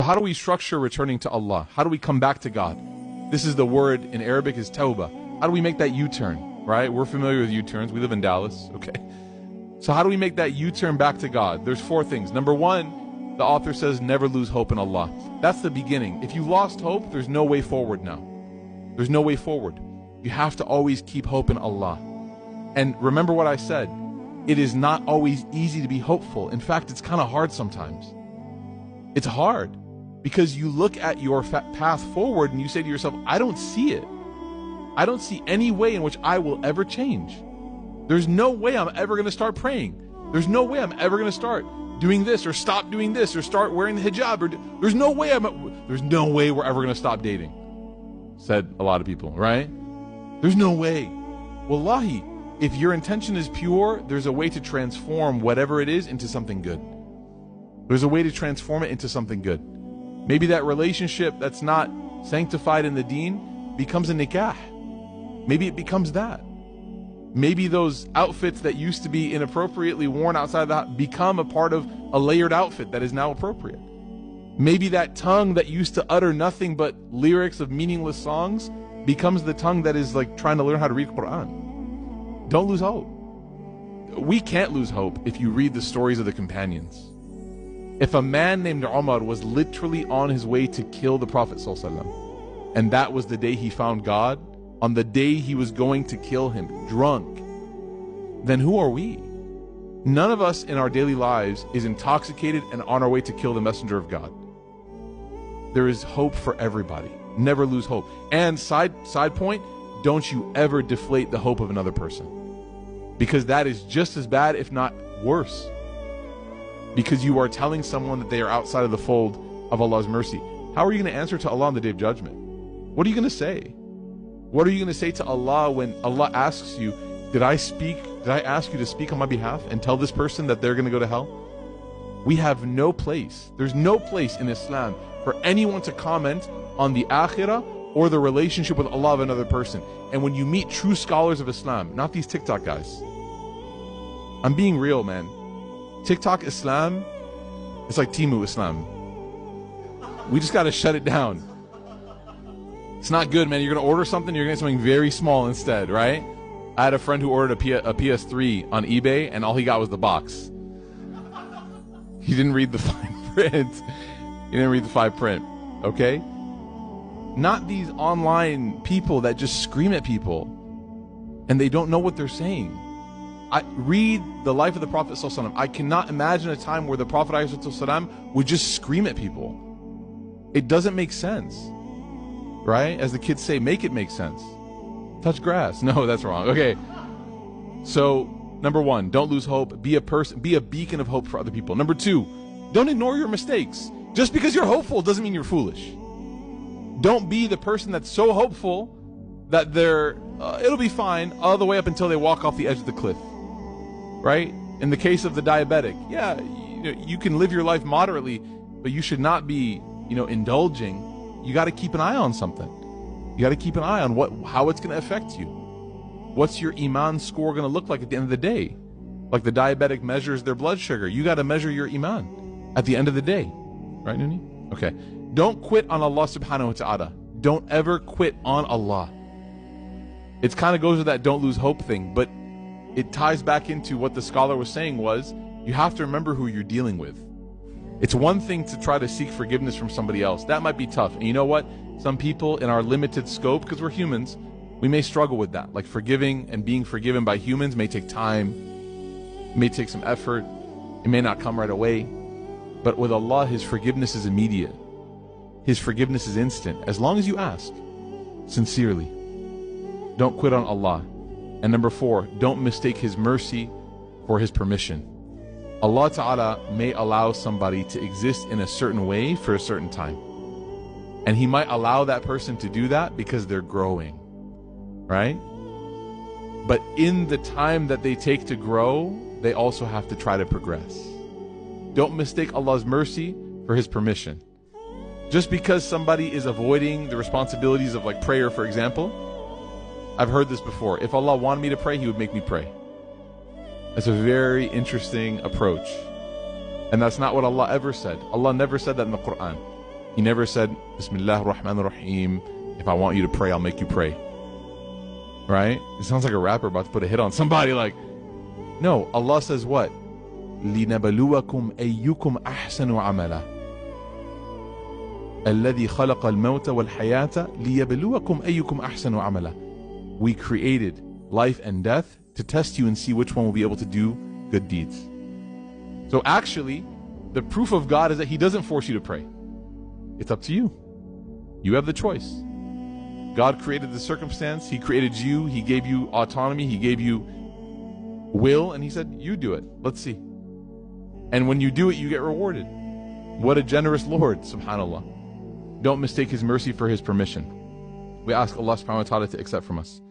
How do we structure returning to Allah? How do we come back to God? This is the word in Arabic is tawbah. How do we make that U-turn, right? We're familiar with U-turns. We live in Dallas, okay? So how do we make that U-turn back to God? There's 4 things. Number 1, the author says never lose hope in Allah. That's the beginning. If you lost hope, there's no way forward now. There's no way forward. You have to always keep hope in Allah. And remember what I said. It is not always easy to be hopeful. In fact, it's kind of hard sometimes. It's hard. Because you look at your path forward and you say to yourself, I don't see it. I don't see any way in which I will ever change. There's no way I'm ever going to start praying. There's no way I'm ever going to start doing this or stop doing this or start wearing the hijab. There's no way we're ever going to stop dating, said a lot of people, right? There's no way. Wallahi, if your intention is pure, there's a way to transform whatever it is into something good. There's a way to transform it into something good. Maybe that relationship that's not sanctified in the deen becomes a nikah. Maybe it becomes that. Maybe those outfits that used to be inappropriately worn outside the house become a part of a layered outfit that is now appropriate. Maybe that tongue that used to utter nothing but lyrics of meaningless songs becomes the tongue that is like trying to learn how to read Quran. Don't lose hope. We can't lose hope if you read the stories of the companions. If a man named Umar was literally on his way to kill the Prophet ﷺ, and that was the day he found God, on the day he was going to kill him, drunk, then who are we? None of us in our daily lives is intoxicated and on our way to kill the messenger of God. There is hope for everybody. Never lose hope. And side point, don't you ever deflate the hope of another person. Because that is just as bad, if not worse. Because you are telling someone that they are outside of the fold of Allah's mercy. How are you going to answer to Allah on the Day of Judgment? What are you going to say? What are you going to say to Allah when Allah asks you, did I ask you to speak on my behalf and tell this person that they're going to go to hell? We have no place. There's no place in Islam for anyone to comment on the akhirah or the relationship with Allah of another person. And when you meet true scholars of Islam, not these TikTok guys. I'm being real, man. TikTok Islam, it's like Timu Islam. We just got to shut it down. It's not good, man. You're going to order something, you're going to get something very small instead, right? I had a friend who ordered a PS3 on eBay, and all he got was the box. He didn't read the fine print. He didn't read the fine print, okay? Not these online people that just scream at people, and they don't know what they're saying. I read the life of the Prophet ﷺ. I cannot imagine a time where the Prophet ﷺ would just scream at people. It doesn't make sense, right? As the kids say, make it make sense. Touch grass. No, that's wrong. Okay. So, number 1, don't lose hope. Be a beacon of hope for other people. Number 2, don't ignore your mistakes. Just because you're hopeful doesn't mean you're foolish. Don't be the person that's so hopeful that it'll be fine all the way up until they walk off the edge of the cliff. Right? In the case of the diabetic, yeah, you can live your life moderately, but you should not be, indulging. You got to keep an eye on something. You got to keep an eye on how it's going to affect you. What's your iman score going to look like at the end of the day? Like the diabetic measures their blood sugar. You got to measure your iman at the end of the day. Right, Nuni? Okay. Don't quit on Allah subhanahu wa ta'ala. Don't ever quit on Allah. It kind of goes with that don't lose hope thing, but it ties back into what the scholar was saying was, you have to remember who you're dealing with. It's one thing to try to seek forgiveness from somebody else. That might be tough. And you know what? Some people in our limited scope, because we're humans, we may struggle with that. Like forgiving and being forgiven by humans may take time, it may take some effort, it may not come right away. But with Allah, His forgiveness is immediate. His forgiveness is instant, as long as you ask sincerely. Don't quit on Allah. And number 4, don't mistake His mercy for His permission. Allah Ta'ala may allow somebody to exist in a certain way for a certain time. And He might allow that person to do that because they're growing, right? But in the time that they take to grow, they also have to try to progress. Don't mistake Allah's mercy for His permission. Just because somebody is avoiding the responsibilities of like prayer, for example, I've heard this before. If Allah wanted me to pray, He would make me pray. That's a very interesting approach. And that's not what Allah ever said. Allah never said that in the Quran. He never said, Bismillah ar-Rahman ar-Rahim. If I want you to pray, I'll make you pray. Right? It sounds like a rapper about to put a hit on somebody. Like, no, Allah says what? لِنَبَلُوَكُمْ أَيُّكُمْ أَحْسَنُ عَمَلًا الَّذِي خَلَقَ الْمَوْتَ وَالْحَيَاةَ لِيَبْلُوَكُمْ أَيُّكُمْ أَحْسَنُ عَمَلًا. We created life and death to test you and see which one will be able to do good deeds. So actually, the proof of God is that He doesn't force you to pray. It's up to you. You have the choice. God created the circumstance. He created you. He gave you autonomy. He gave you will. And He said, you do it. Let's see. And when you do it, you get rewarded. What a generous Lord, subhanAllah. Don't mistake His mercy for His permission. We ask Allah subhanahu wa ta'ala to accept from us.